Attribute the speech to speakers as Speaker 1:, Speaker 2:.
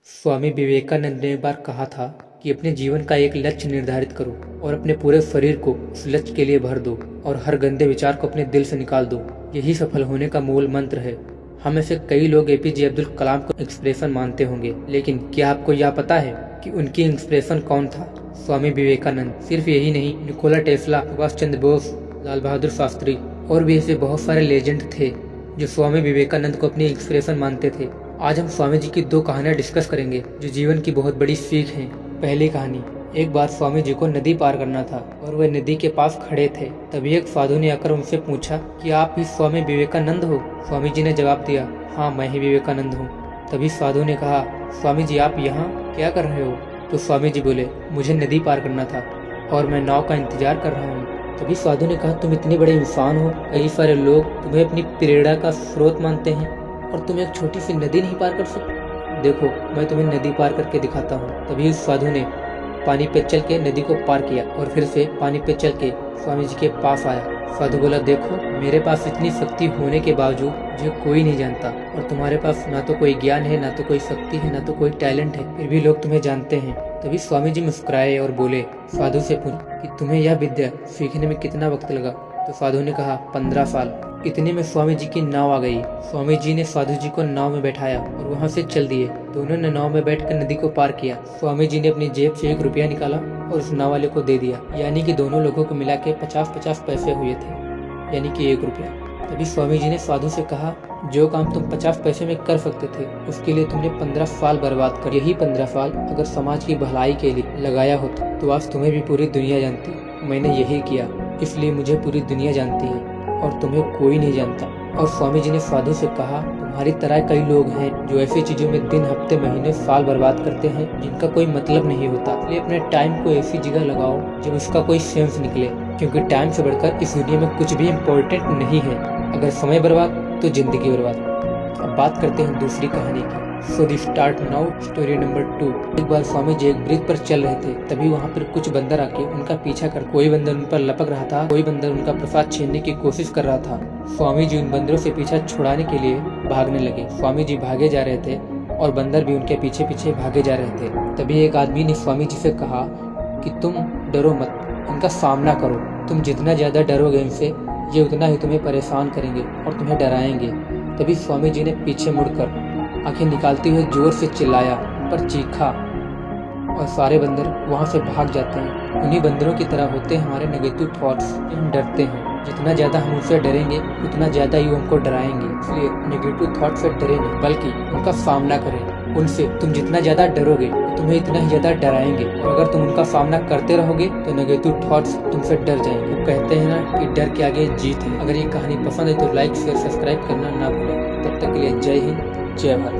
Speaker 1: स्वामी विवेकानंद ने एक बार कहा था कि अपने जीवन का एक लक्ष्य निर्धारित करो और अपने पूरे शरीर को उस लक्ष्य के लिए भर दो और हर गंदे विचार को अपने दिल से निकाल दो। यही सफल होने का मूल मंत्र है। हम में से कई लोग एपीजे अब्दुल कलाम को इंस्पिरेशन मानते होंगे, लेकिन क्या आपको यह पता है कि उनकी इंस्पिरेशन कौन था? स्वामी विवेकानंद। सिर्फ यही नहीं, निकोला टेस्ला, सुभाष चंद्र बोस, लाल बहादुर शास्त्री और भी ऐसे बहुत सारे लेजेंड थे जो स्वामी विवेकानंद को अपनी इंस्पिरेशन मानते थे। आज हम स्वामी जी की 2 कहानियां डिस्कस करेंगे जो जीवन की बहुत बड़ी सीख हैं। पहली कहानी। एक बार स्वामी जी को नदी पार करना था और वह नदी के पास खड़े थे। तभी एक साधु ने आकर उनसे पूछा कि आप ही स्वामी विवेकानंद हो? स्वामी जी ने जवाब दिया, हाँ मैं ही विवेकानंद हूँ। तभी साधु ने कहा, स्वामी जी आप यहाँ क्या कर रहे हो? तो स्वामी जी बोले, मुझे नदी पार करना था और मैं नाव का इंतजार कर रहा हूँ। तभी साधु ने कहा, तुम इतने बड़े इंसान हो, कई सारे लोग तुम्हें अपनी प्रेरणा का स्रोत मानते हैं और तुम एक छोटी सी नदी नहीं पार कर सकते। देखो मैं तुम्हें नदी पार करके दिखाता हूँ। तभी उस साधु ने पानी पे चल के नदी को पार किया और फिर से पानी पे चल के स्वामी जी के पास आया। साधु बोला, देखो मेरे पास इतनी शक्ति होने के बावजूद मुझे कोई नहीं जानता और तुम्हारे पास ना तो कोई ज्ञान है, ना तो कोई शक्ति है, ना तो कोई टैलेंट है, फिर भी लोग तुम्हें जानते हैं। तभी स्वामी जी मुस्कुराए और बोले, साधु से पूछ कि तुम्हें यह विद्या सीखने में कितना वक्त लगा? तो साधु ने कहा, 15 साल। इतने में स्वामी जी की नाव आ गई। स्वामी जी ने साधु जी को नाव में बैठाया और वहां से चल दिए। दोनों ने नाव में बैठकर नदी को पार किया। स्वामी जी ने अपनी जेब से 1 रुपया निकाला और उस नाव वाले को दे दिया, यानी कि दोनों लोगों को मिला के 50-50 पैसे हुए थे, यानी कि 1 रुपया। तभी स्वामी जी ने साधु से कहा, जो काम तुम 50 पैसे में कर सकते थे उसके लिए तुमने 15 साल बर्बाद कर। यही 15 साल अगर समाज की भलाई के लिए लगाया होता तो आज तुम्हें भी पूरी दुनिया जानती। मैंने यही किया, इसलिए मुझे पूरी दुनिया जानती है और तुम्हें कोई नहीं जानता। और स्वामी जी ने साधु से कहा, तुम्हारी तरह कई लोग हैं जो ऐसी चीजों में दिन, हफ्ते, महीने, साल बर्बाद करते हैं जिनका कोई मतलब नहीं होता। इसलिए अपने टाइम को ऐसी जगह लगाओ जब उसका कोई सेंस निकले, क्योंकि टाइम से बढ़कर इस दुनिया में कुछ भी इम्पोर्टेंट नहीं है। अगर समय बर्बाद तो जिंदगी बर्बाद। अब बात करते हैं दूसरी कहानी की। सो दी स्टार्ट नाउ स्टोरी नंबर 2। एक बार स्वामी जी एक ब्रिज पर चल रहे थे। तभी वहाँ पर कुछ बंदर आके उनका पीछा कर, कोई बंदर उन पर लपक रहा था, कोई बंदर उनका प्रसाद छीनने की कोशिश कर रहा था। स्वामी जी उन बंदरों से पीछा छुड़ाने के लिए भागने लगे। स्वामी जी भागे जा रहे थे और बंदर भी उनके पीछे पीछे भागे जा रहे थे। तभी एक आदमी ने स्वामी जी से कहा कि तुम डरो मत, इनका सामना करो। तुम जितना ज्यादा डरोगे इनसे, ये उतना ही तुम्हें परेशान करेंगे और तुम्हें डराएंगे। तभी स्वामी जी ने पीछे मुड़कर आंखें निकालते हुए जोर से चिल्लाया, पर चीखा और सारे बंदर वहां से भाग जाते हैं। उन्हीं बंदरों की तरह होते हैं हमारे नेगेटिव थॉट्स। हम डरते हैं, जितना ज्यादा हम उनसे डरेंगे उतना ज्यादा ही हमको डराएंगे। इसलिए नेगेटिव थॉट से डरे नहीं, बल्कि उनका सामना करें। उनसे तुम जितना ज्यादा डरोगे तुम्हें इतना ही ज्यादा डराएंगे, और अगर तुम उनका सामना करते रहोगे तो नेगेटिव थॉट्स तुमसे डर जाएंगे। वो कहते हैं ना कि डर के आगे जीत है। अगर ये कहानी पसंद है तो लाइक, शेयर, सब्सक्राइब करना ना भूलें। तब तक के लिए जय हिंद, जय भारत।